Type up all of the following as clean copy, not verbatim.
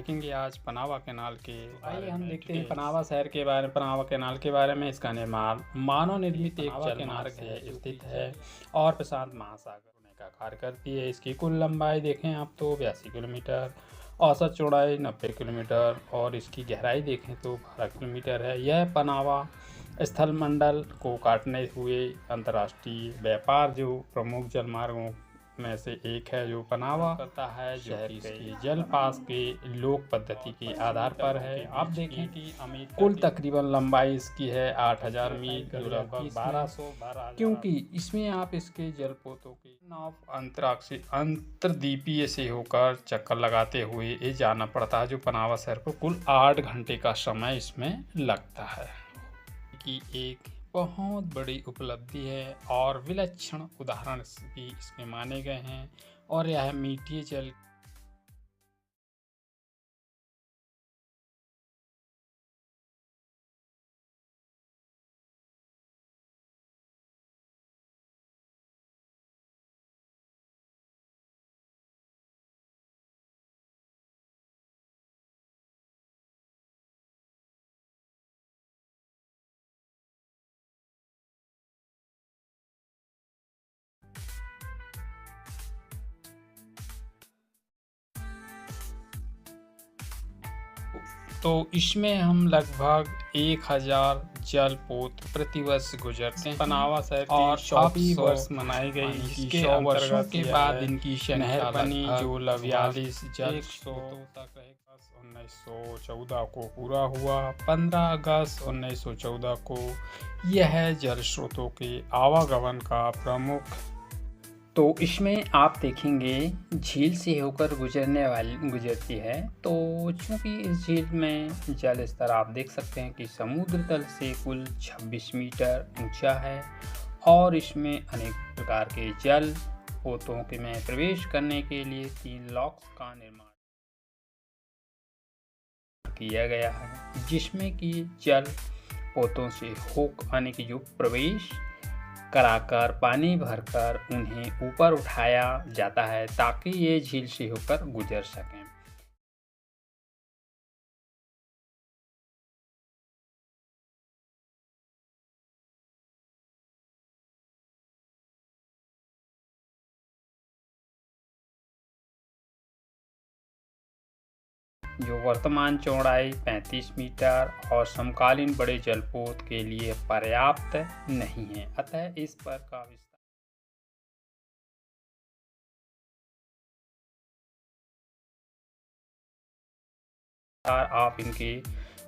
देखेंगे आज पनावा कैनाल के आइए हम देखते हैं पनावा शहर के बारे में, पनावा कैनाल के बारे में। इसका निर्माण मानव निर्मित एक जलमार्ग है, स्थित है और प्रशांत महासागर होने का कार्य करती है। इसकी कुल लंबाई देखें आप तो 82 किलोमीटर, औसत चौड़ाई 90 किलोमीटर और इसकी गहराई देखें तो 12 किलोमीटर है। यह पनावा स्थल मंडल को काटने हुए अंतर्राष्ट्रीय व्यापार जो प्रमुख जलमार्गों में से एक है, जो पनावा करता है, जो इसके जल पास के लोक पद्धति के आधार पर है। आप देखें कि कुल तकरीबन लंबाई इसकी है 8000 मील, जो लगभग 1212, क्योंकि इसमें आप इसके जलपोतों के नाव अंतर्द्वीपीय से होकर चक्कर लगाते हुए ये जाना पड़ता है, जो पनावा शहर को कुल 8 घंटे का समय इसमें लगता है। की एक बहुत बड़ी उपलब्धि है और विलक्षण उदाहरण भी इसमें माने गए हैं और यह मीठे जल तो इसमें हम लगभग 1000 जलपोत प्रतिवर्ष गुजरते हैं। पनावा शहर और 100 वर्ष मनाई गई। इसके 100 वर्षों के बाद इनकी नहर बनी, जो 42 जल स्रोतों तक रहेगा। 1914 को पूरा हुआ। 15 अगस्त 1914 को यह जल स्रोतों के आवागमन का प्रमुख। तो इसमें आप देखेंगे झील से होकर गुजरती है। तो चूंकि इस झील में जल स्तर आप देख सकते हैं कि समुद्र तल से कुल 26 मीटर ऊंचा है और इसमें अनेक प्रकार के जल पोतों के में प्रवेश करने के लिए 3 लॉक्स का निर्माण किया गया है, जिसमें कि जल पोतों से होकर आने की जो प्रवेश कराकर पानी भरकर उन्हें ऊपर उठाया जाता है ताकि ये झील से होकर गुजर सकें। जो वर्तमान चौड़ाई 35 मीटर और समकालीन बड़े जलपोत के लिए पर्याप्त नहीं है, अतः इस पर का विस्तार आप इनके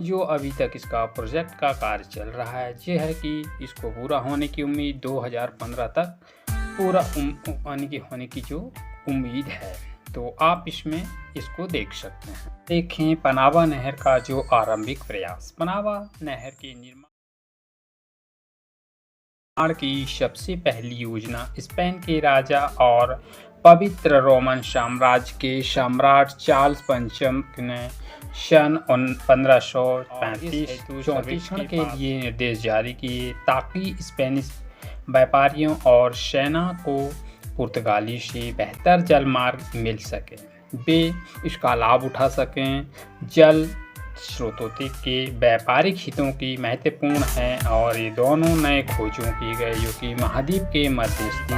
जो अभी तक इसका प्रोजेक्ट का कार्य चल रहा है, ये है कि इसको पूरा होने की उम्मीद 2015 तक पूरा होने की जो उम्मीद है। तो आप इसमें इसको देख सकते हैं। देखें पनावा नहर का जो आरंभिक प्रयास। पनावा नहर के निर्माण की सबसे पहली योजना स्पेन के राजा और पवित्र रोमन साम्राज्य के सम्राट चार्ल्स पंचम ने सन 1535 चौथीकरण के लिए निर्देश जारी किए ताकि स्पेनिश व्यापारियों और सेना को पुर्तगाली से बेहतर जल मार्ग मिल सके, वे इसका लाभ उठा सकें। जल स्रोतों के व्यापारिक हितों की महत्वपूर्ण है और ये दोनों नए खोजों की गए, जो कि महाद्वीप के मध्य स्थित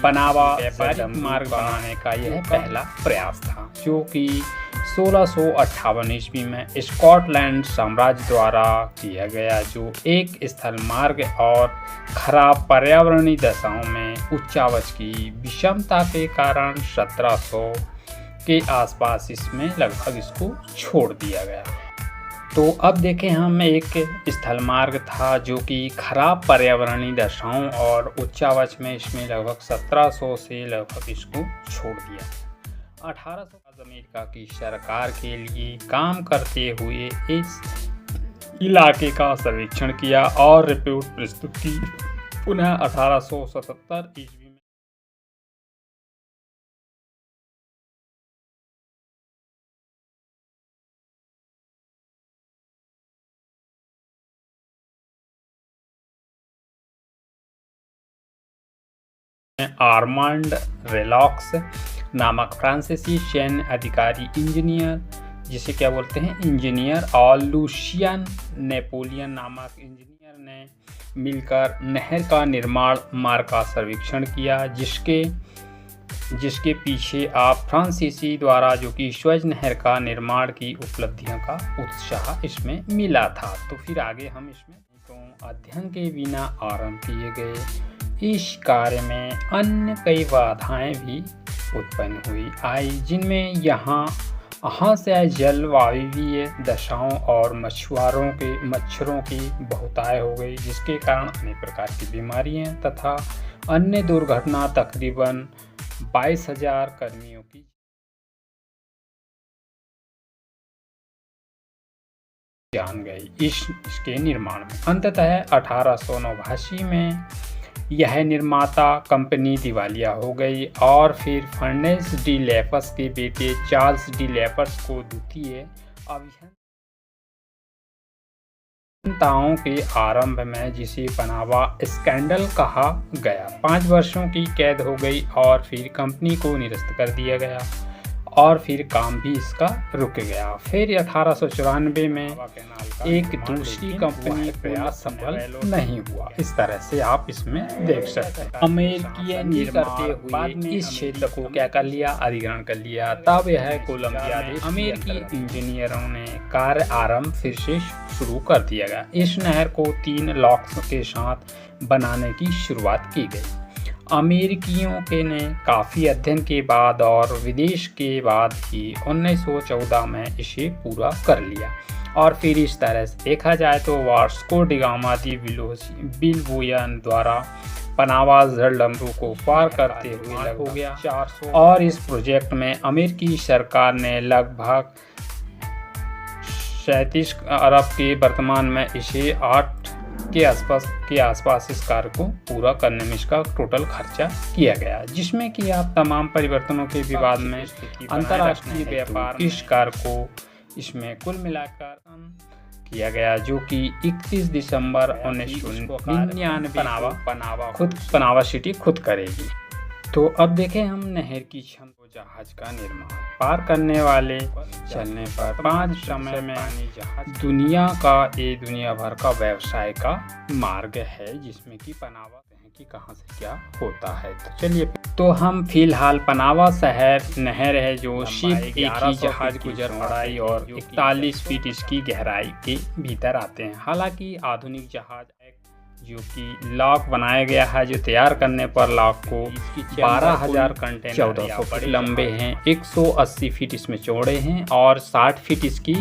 पनावा व्यापारिक मार्ग बनाने का यह पहला प्रयास था, जो कि 1658 ईस्वी में स्कॉटलैंड साम्राज्य द्वारा किया गया, जो एक स्थल मार्ग और खराब पर्यावरणीय दशाओं में उच्चावच की विषमता के कारण 1700 के आसपास इसमें लगभग इसको छोड़ दिया गया। तो अब देखें हम एक स्थल मार्ग था जो कि खराब पर्यावरणीय दशाओं और उच्चावच में इसमें लगभग 1700 से लगभग इसको छोड़ दिया। 1800 अमेरिका की सरकार के लिए काम करते हुए इस इलाके का सर्वेक्षण किया और रिपोर्ट प्रस्तुत की। पुनः 1877 ईस्वी आर्मांड रेलॉक्स नामक फ्रांसीसी सैन्य अधिकारी इंजीनियर जिसे क्या बोलते हैं इंजीनियर और लूशियन नेपोलियन नामक इंजीनियर ने मिलकर नहर का निर्माण मार्ग का सर्वेक्षण किया, जिसके पीछे आप फ्रांसीसी द्वारा जो कि स्वेज नहर का निर्माण की उपलब्धियों का उत्साह इसमें मिला था। तो फिर आगे हम इसमें तो अध्ययन के बिना आरंभ किए गए इस कार्य में अन्य कई बाधाएं भी उत्पन्न हुई आई, जिनमें यहाँ से जलवायवीय दशाओं और मच्छरों की बहुतायत हो गई, जिसके कारण अनेक प्रकार की बीमारियां तथा अन्य दुर्घटना तकरीबन 22,000 कर्मियों की जान गई इसके निर्माण में। अंततः 1889 में यह निर्माता कंपनी दिवालिया हो गई और फिर फर्नेस डी लेपस के बेटे चार्ल्स डी लेपस को द्वितीय अभियंताओं के आरंभ में, जिसे पनामा स्कैंडल कहा गया, 5 वर्षों की कैद हो गई और फिर कंपनी को निरस्त कर दिया गया और फिर काम भी इसका रुक गया। फिर 1894 में एक दूसरी कंपनी प्रयास सफल नहीं हुआ। इस तरह से आप इसमें देख सकते हैं। अमेरिकी ने करते हुए इस क्षेत्र को क्या कर लिया, अधिग्रहण कर लिया। तब यह कोलंबिया में अमेरिकी इंजीनियरों ने कार्य आरंभ फिर से शुरू कर दिया गया। इस नहर को 3 लॉक्स के साथ बनाने की शुरुआत की गई। अमेरिकियों के ने काफ़ी अध्ययन के बाद और विदेश के बाद ही 1914 में इसे पूरा कर लिया। और फिर इस तरह से देखा जाए तो वास्को डी गामा दी बिल्बोयन द्वारा पनामा जलडमरू को पार करते हुए लग हो गया 400। और इस प्रोजेक्ट में अमेरिकी सरकार ने लगभग 37 अरब के वर्तमान में इसे 8 के आसपास इस कार्य को पूरा करने में इसका टोटल खर्चा किया गया, जिसमें कि आप तमाम परिवर्तनों के विवाद में अंतर्राष्ट्रीय व्यापार इस कार्य को इसमें कुल मिलाकर किया गया, जो कि 31 दिसंबर 1999 खुद पनामा सिटी खुद करेगी। तो अब देखें हम नहर की क्षमता। जहाज का निर्माण पार करने वाले चलने पर 5 समय में दुनिया भर का व्यवसाय का मार्ग है, जिसमें कि पनामा कि कहां से क्या होता है। तो चलिए, तो हम फिलहाल पनामा शहर नहर है जो शिप एक ही जहाज गुजर पड़ाई और 41 फीट इसकी गहराई के भीतर आते हैं। हालांकि आधुनिक जहाज जो कि लॉक बनाया गया है, जो तैयार करने पर लॉक को 12,000 कंटेनर 1400 फीट लंबे हैं, 180 फीट इसमें चौड़े हैं और 60 फीट इसकी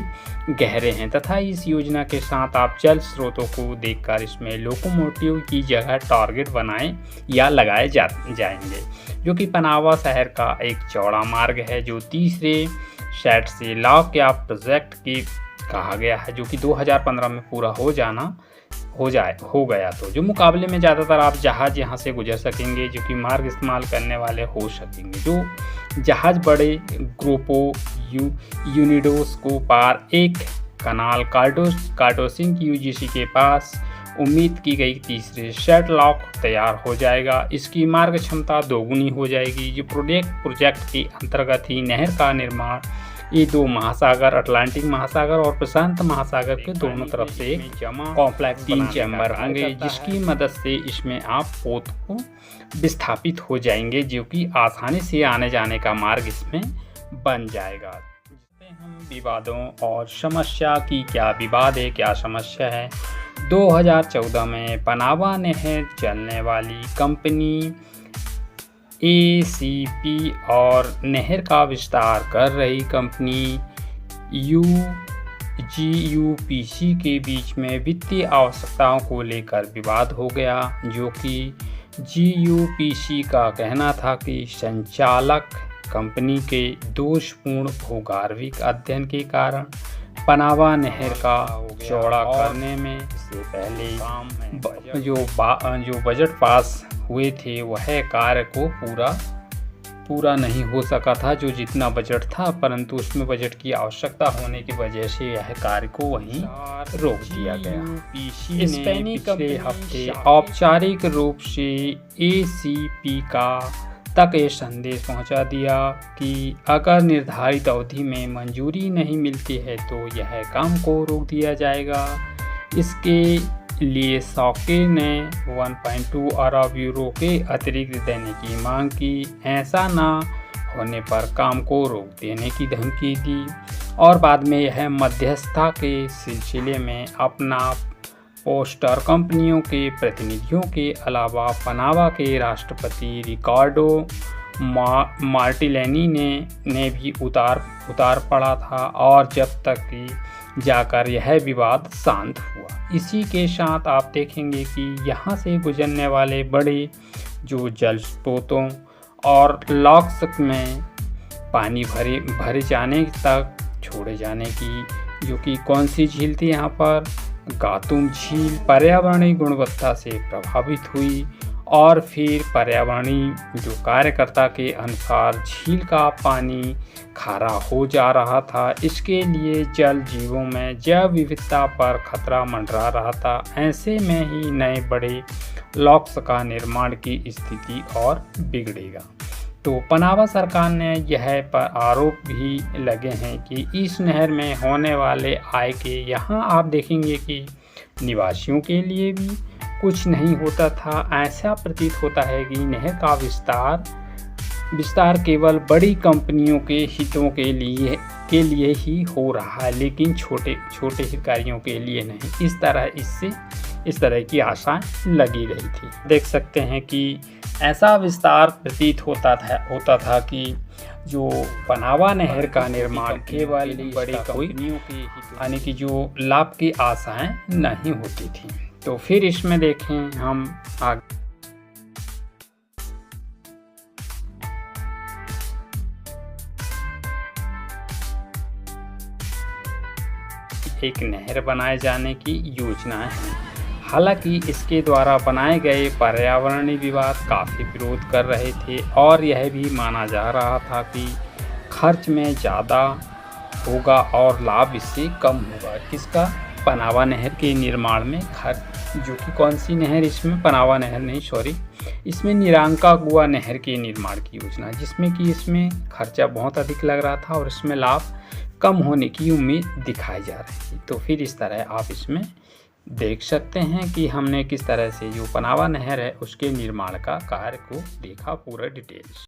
गहरे हैं। तथा इस योजना के साथ आप जल स्रोतों को देखकर इसमें लोकोमोटिव की जगह टारगेट बनाएं या लगाए जाएंगे, जो कि पनामा शहर का एक चौड़ा मार्ग है, जो तीसरे सेट से लॉक या प्रोजेक्ट की कहा गया है, जो कि 2015 में पूरा हो गया। तो जो मुकाबले में ज़्यादातर आप जहाज़ यहाँ से गुजर सकेंगे, जो कि मार्ग इस्तेमाल करने वाले हो सकेंगे। जो जहाज़ बड़े ग्रुपों यूनिडोस को पार एक कनाल कार्डोसिन की यूजीसी के पास उम्मीद की गई तीसरे सेट लॉक तैयार हो जाएगा। इसकी मार्ग क्षमता दोगुनी हो जाएगी। जो प्रोजेक्ट के अंतर्गत ही नहर का निर्माण ये 2 महासागर, अटलांटिक महासागर और प्रशांत महासागर के दोनों तरफ से कॉम्प्लेक्स 3 चैम्बर होंगे, जिसकी मदद से इसमें आप पोत को विस्थापित हो जाएंगे, जो कि आसानी से आने जाने का मार्ग इसमें बन जाएगा। हम विवादों और समस्या की क्या विवाद है, क्या समस्या है। 2014 में पनामा नहर चलने वाली कंपनी ACP और नहर का विस्तार कर रही कंपनी GUPC के बीच में वित्तीय आवश्यकताओं को लेकर विवाद हो गया, जो कि GUPC का कहना था कि संचालक कंपनी के दोषपूर्ण भूगर्भिक अध्ययन के कारण पनामा नहर का चौड़ा करने में से पहले जो बजट पास हुए थे, वह कार्य को पूरा नहीं हो सका था, जो जितना बजट था, परंतु उसमें बजट की आवश्यकता होने की वजह से यह कार्य को वहीं रोक दिया गया। स्पेनी पिछले हफ्ते औपचारिक रूप से ACP का तक ये संदेश पहुंचा दिया कि अगर निर्धारित अवधि में मंजूरी नहीं मिलती है तो यह काम को रोक दिया जाएगा। इसके लिए साकेत ने 1.2 अरब यूरो के अतिरिक्त देने की मांग की। ऐसा ना होने पर काम को रोक देने की धमकी दी और बाद में यह मध्यस्थता के सिलसिले में अपना पोस्टर कंपनियों के प्रतिनिधियों के अलावा पनामा के राष्ट्रपति रिकार्डो मार्टिलेनी ने भी उतार पड़ा था और जब तक कि जाकर यह विवाद शांत हुआ। इसी के साथ आप देखेंगे कि यहाँ से गुजरने वाले बड़े जो जल स्रोतों और लॉक्स में पानी भरे जाने तक छोड़े जाने की जो कि कौन सी झील थी, यहाँ पर गातुम झील पर्यावरणीय गुणवत्ता से प्रभावित हुई और फिर पर्यावरणीय जो कार्यकर्ता के अनुसार झील का पानी खारा हो जा रहा था। इसके लिए जल जीवों में जैव विविधता पर खतरा मंडरा रहा था। ऐसे में ही नए बड़े लॉक्स का निर्माण की स्थिति और बिगड़ेगा। तो पनामा सरकार ने यह पर आरोप भी लगे हैं कि इस नहर में होने वाले आय के यहाँ आप देखेंगे कि निवासियों के लिए भी कुछ नहीं होता था। ऐसा प्रतीत होता है कि नहर का विस्तार केवल बड़ी कंपनियों के हितों के लिए ही हो रहा है, लेकिन छोटे हितग्राहियों के लिए नहीं। इस तरह की आशाएं लगी रही थी। देख सकते हैं कि ऐसा विस्तार प्रतीत होता था कि जो पनामा नहर का निर्माण केवल बड़ी कंपनियों के यानी कि जो लाभ की आशाएं नहीं होती थी। तो फिर इसमें देखें हम आगे एक नहर बनाए जाने की योजनाएं हैं। हालांकि इसके द्वारा बनाए गए पर्यावरणीय विवाद काफ़ी विरोध कर रहे थे और यह भी माना जा रहा था कि खर्च में ज़्यादा होगा और लाभ इससे कम होगा। किसका? पनामा नहर के निर्माण में खर्च, जो कि कौन सी नहर, इसमें पनामा नहर नहीं सॉरी, इसमें निरांकागुआ नहर के निर्माण की योजना, जिसमें कि इसमें खर्चा बहुत अधिक लग रहा था और इसमें लाभ कम होने की उम्मीद दिखाई जा रही थी। तो फिर इस तरह आप इसमें देख सकते हैं कि हमने किस तरह से जो पनामा नहर है उसके निर्माण का कार्य को देखा पूरा डिटेल्स।